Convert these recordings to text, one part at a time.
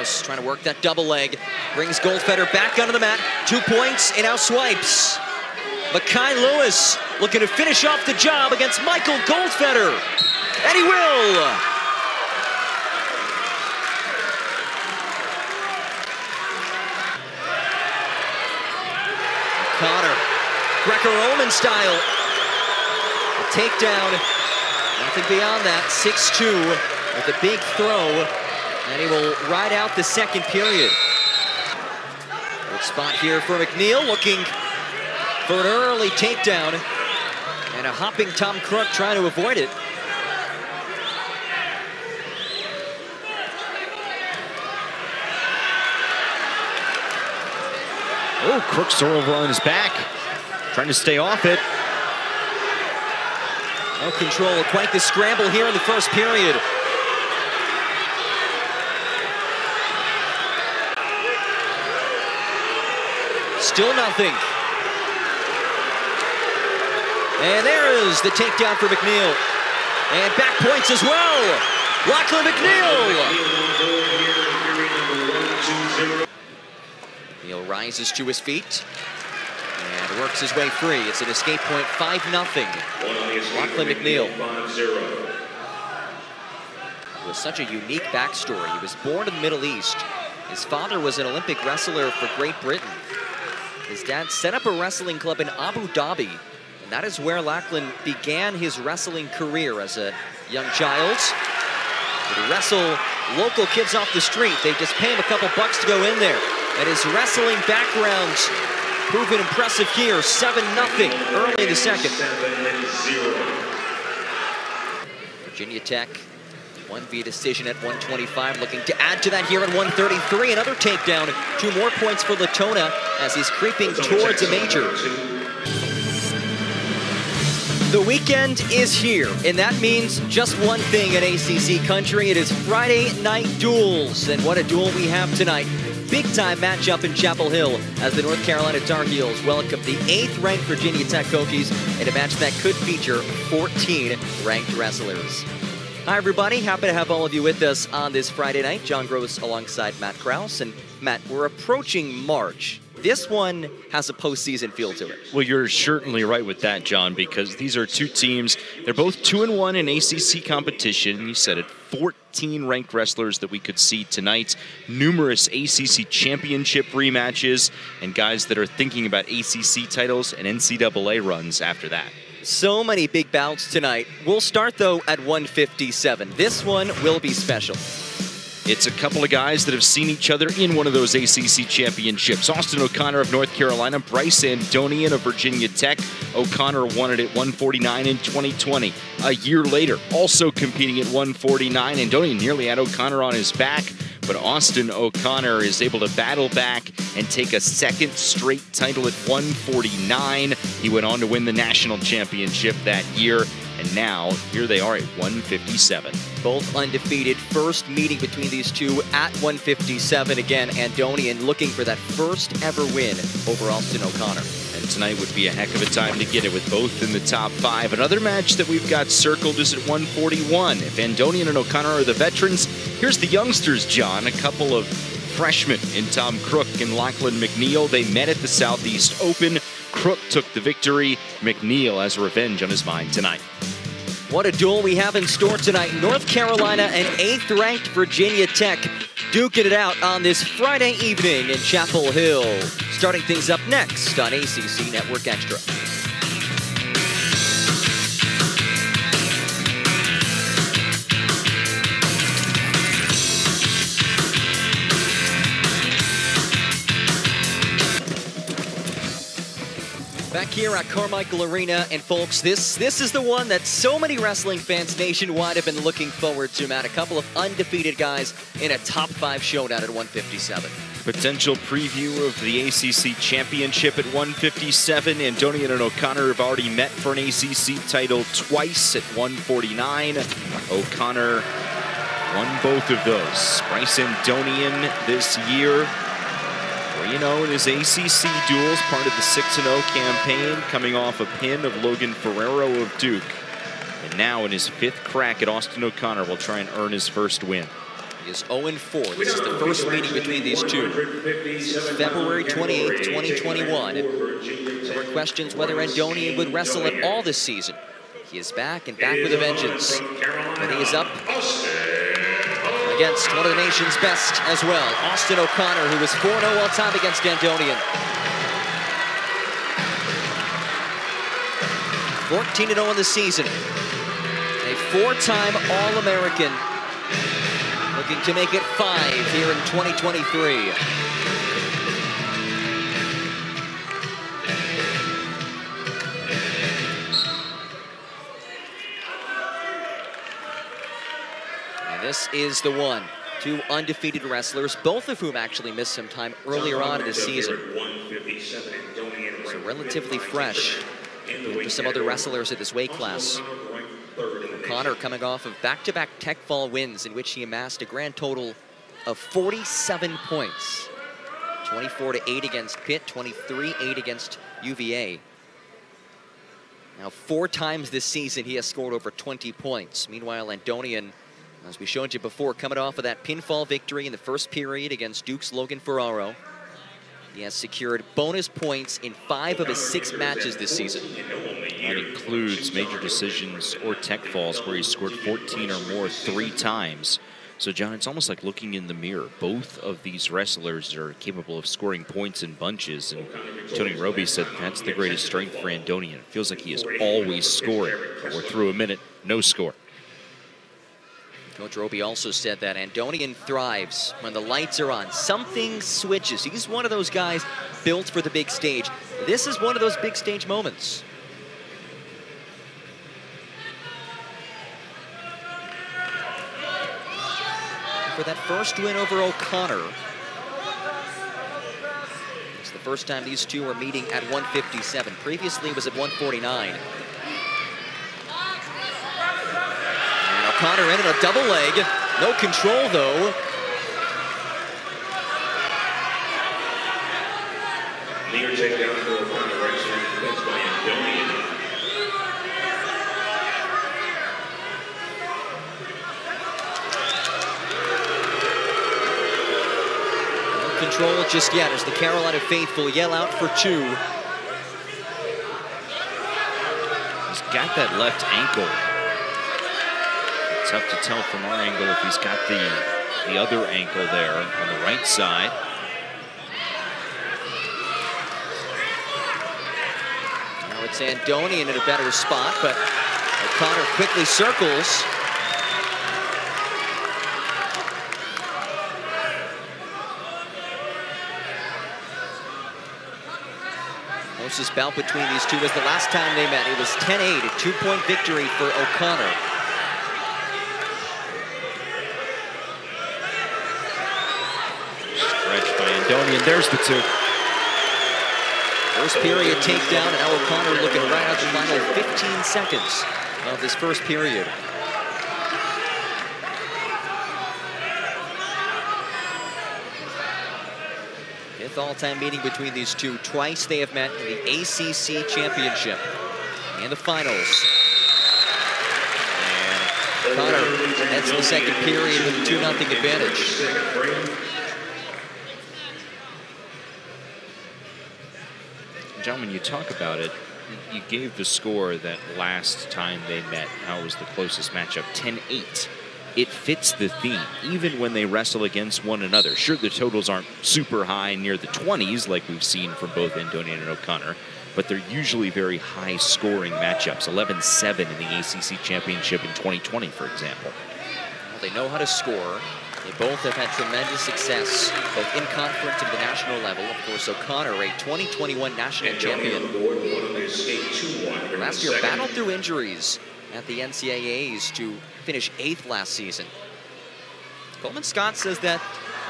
Lewis trying to work that double leg. Brings Goldfeder back onto the mat. 2 points and now swipes. Makai Lewis looking to finish off the job against Michael Goldfeder. And he will! O'Connor, Greco-Roman style. A takedown, nothing beyond that. 6-2 with a big throw, and he will ride out the second period. Good spot here for McNeil, looking for an early takedown, and a hopping Tom Crook trying to avoid it. Oh, Crook's throw over on his back, trying to stay off it. No control, quite the scramble here in the first period. Still nothing. And there is the takedown for McNeil. And back points as well. Lachlan McNeil. McNeil rises to his feet and works his way free. It's an escape point, 5-0. Lachlan McNeil. With such a unique backstory. He was born in the Middle East. His father was an Olympic wrestler for Great Britain. His dad set up a wrestling club in Abu Dhabi, and that is where Lachlan began his wrestling career as a young child. He would wrestle local kids off the street. They just pay him a couple bucks to go in there. And his wrestling background proven impressive here, 7-0 early in the second. Virginia Tech won via decision at 125, looking to add to that here at 133. Another takedown, 2 more points for Latona as he's creeping towards a major. The weekend is here, and that means just one thing in ACC country. It is Friday night duels, and what a duel we have tonight. Big-time matchup in Chapel Hill as the North Carolina Tar Heels welcome the 8th-ranked Virginia Tech Hokies in a match that could feature 14 ranked wrestlers. Hi, everybody. Happy to have all of you with us on this Friday night. John Gross alongside Matt Krause. And Matt, we're approaching March. This one has a postseason feel to it. Well, you're certainly right with that, John, because these are two teams. They're both 2-1 in ACC competition. You said it, 14 ranked wrestlers that we could see tonight. Numerous ACC championship rematches, and guys that are thinking about ACC titles and NCAA runs after that. So many big bouts tonight. We'll start, though, at 157. This one will be special. It's a couple of guys that have seen each other in one of those ACC championships. Austin O'Connor of North Carolina, Bryce Andonian of Virginia Tech. O'Connor won it at 149 in 2020. A year later, also competing at 149. Andonian nearly had O'Connor on his back, but Austin O'Connor is able to battle back and take a second straight title at 149. He went on to win the national championship that year. And now, here they are at 157. Both undefeated. First meeting between these two at 157. Again, Andonian looking for that first ever win over Austin O'Connor. And tonight would be a heck of a time to get it with both in the top 5. Another match that we've got circled is at 141. If Andonian and O'Connor are the veterans, here's the youngsters, John. A couple of freshmen in Tom Crook and Lachlan McNeil. They met at the Southeast Open. Crook took the victory. McNeil has revenge on his mind tonight. What a duel we have in store tonight. North Carolina and 8th-ranked Virginia Tech duking it out on this Friday evening in Chapel Hill. Starting things up next on ACC Network Extra. Back here at Carmichael Arena, and folks, this is the one that so many wrestling fans nationwide have been looking forward to, Matt. A couple of undefeated guys in a top 5 showdown at 157. Potential preview of the ACC championship at 157. Andonian and O'Connor have already met for an ACC title twice at 149. O'Connor won both of those. Bryce Andonian this year, 3-0 in his ACC duels, part of the 6-0 campaign, coming off a pin of Logan Ferrero of Duke. And now in his 5th crack at Austin O'Connor will try and earn his first win. He is 0-4. This is the first meeting between these two. This is February 28th, 2021. There were questions whether Andonian would wrestle at all this season. He is back and back with a vengeance. But he is up against one of the nation's best as well, Austin O'Connor, who was 4-0 all time against Andonian. 14-0 in the season. A four-time All-American, looking to make it 5 here in 2023. And this is the one. Two undefeated wrestlers, both of whom actually missed some time earlier on in the season. So relatively fresh compared to some other wrestlers at this weight class. O'Connor coming off of back-to-back tech fall wins in which he amassed a grand total of 47 points. 24-8 against Pitt, 23-8 against UVA. Now 4 times this season he has scored over 20 points. Meanwhile, Andonian, as we showed you before, coming off of that pinfall victory in the first period against Duke's Logan Ferraro. He has secured bonus points in 5 of his 6 matches this season. That includes major decisions or tech falls where he scored 14 or more 3 times. So, John, it's almost like looking in the mirror. Both of these wrestlers are capable of scoring points in bunches. And Tony Roby said that's the greatest strength for Andonian. It feels like he is always scoring. Or through a minute, no score. Coach Roby also said that Andonian thrives when the lights are on. Something switches. He's one of those guys built for the big stage. This is one of those big stage moments. For that first win over O'Connor, it's the first time these two are meeting at 157. Previously it was at 149. O'Connor in a double leg. No control, though. Near takedown for O'Connor, right side. That's by Andonian. No control just yet as the Carolina faithful yell out for 2. He's got that left ankle. Tough to tell from our angle if he's got the other ankle there on the right side. Now it's Andonian in a better spot, but O'Connor quickly circles. Closest bout between these two was the last time they met. It was 10-8, a 2-point victory for O'Connor. Andonian, there's the 2. First period takedown, and now O'Connor looking right at the final 15 seconds of this first period. Fifth all-time meeting between these two. Twice they have met in the ACC Championship and the finals. And O'Connor heads to the second period with a 2-0 advantage. John, when you talk about it, you gave the score that last time they met, how it was the closest matchup, 10-8. It fits the theme, even when they wrestle against one another. Sure, the totals aren't super high near the 20s like we've seen from both Andonian and O'Connor, but they're usually very high-scoring matchups, 11-7 in the ACC Championship in 2020, for example. Well, they know how to score. They both have had tremendous success, both in conference and the national level. Of course, O'Connor, a 2021 national champion. Last year, battled through injuries at the NCAAs to finish 8th last season. Coleman Scott says that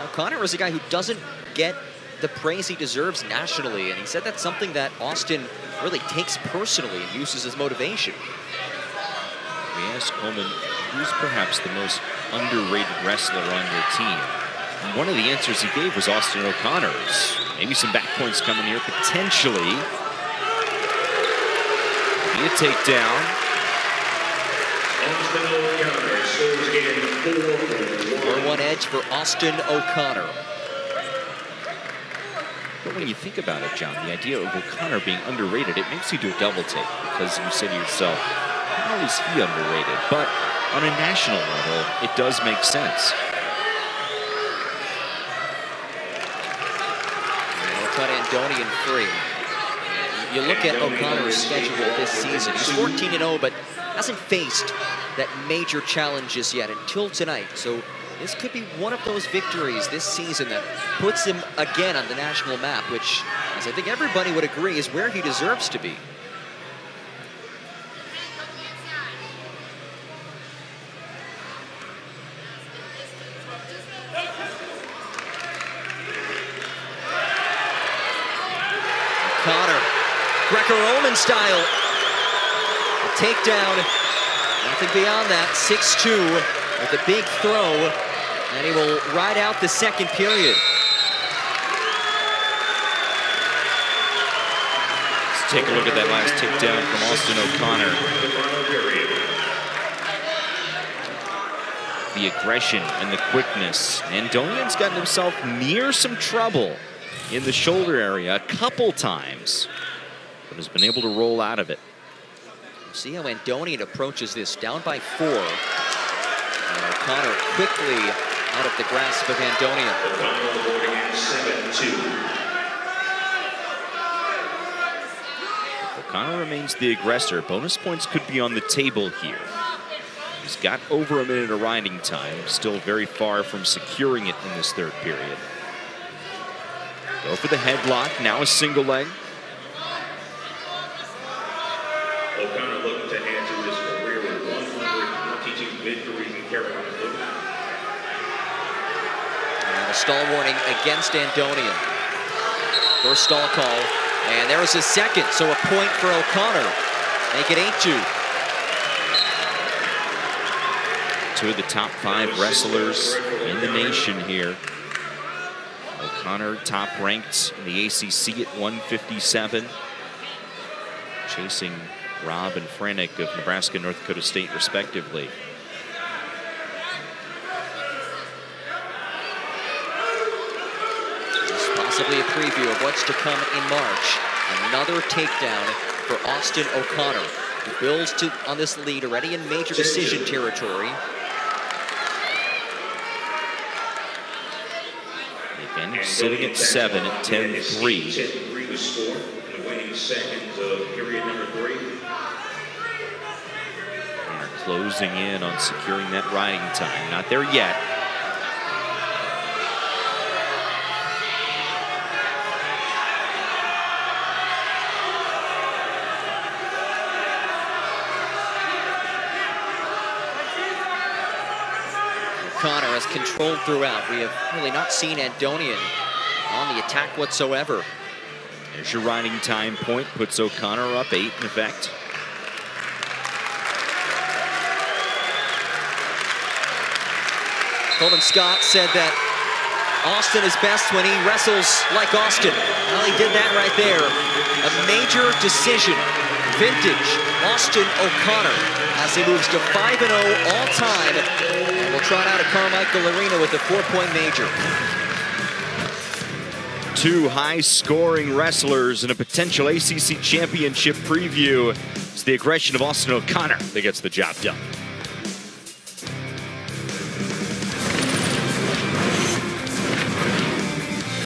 O'Connor is a guy who doesn't get the praise he deserves nationally, and he said that's something that Austin really takes personally and uses as motivation. We asked Coleman, who's perhaps the most underrated wrestler on your team? And one of the answers he gave was Austin O'Connor. Maybe some back points coming here, potentially. Be a takedown. Austin O'Connor scores in 4-1. 1 edge for Austin O'Connor. But when you think about it, John, the idea of O'Connor being underrated, it makes you do a double take, because you say to yourself, how is he underrated? But on a national level, it does make sense. We'll cut Andonian free. You look at O'Connor's schedule this season. He's 14-0, but hasn't faced that major challenges yet until tonight. So this could be one of those victories this season that puts him again on the national map, which, as I think everybody would agree, is where he deserves to be. O'Connor, Greco-Roman style. A takedown, nothing beyond that. 6-2 with a big throw, and he will ride out the second period. Let's take a look at that last takedown from Austin O'Connor. The aggression and the quickness. Andonian's gotten himself near some trouble in the shoulder area a couple times, but has been able to roll out of it. See how Andonian approaches this, down by 4. And O'Connor quickly out of the grasp of Andonian. If O'Connor remains the aggressor, bonus points could be on the table here. He's got over a minute of riding time, still very far from securing it in this third period. Go for the headlock, now a single leg. O'Connor looking to add to his career with 122 victories in Carolina. And a stall warning against Andonian. First stall call, and there was a second, so a point for O'Connor. Make it 8-2. 2 of the top 5 wrestlers in the nation here. O'Connor top ranked in the ACC at 157. Chasing Rob and Franek of Nebraska and North Dakota State respectively. This is possibly a preview of what's to come in March. Another takedown for Austin O'Connor, who builds on this lead already in major decision territory. Again, sitting at 7 at 10-3. 10-3 was scored in the waning seconds of period number 3. And are closing in on securing that riding time. Not there yet. O'Connor has controlled throughout. We have really not seen Andonian on the attack whatsoever. There's your riding time point, puts O'Connor up 8 in effect. Coleman Scott said that Austin is best when he wrestles like Austin. Well, he did that right there. A major decision. Vintage Austin O'Connor as he moves to 5-0 all time. And will trot out of Carmichael Arena with a 4-point major. 2 high-scoring wrestlers in a potential ACC championship preview. It's the aggression of Austin O'Connor that gets the job done.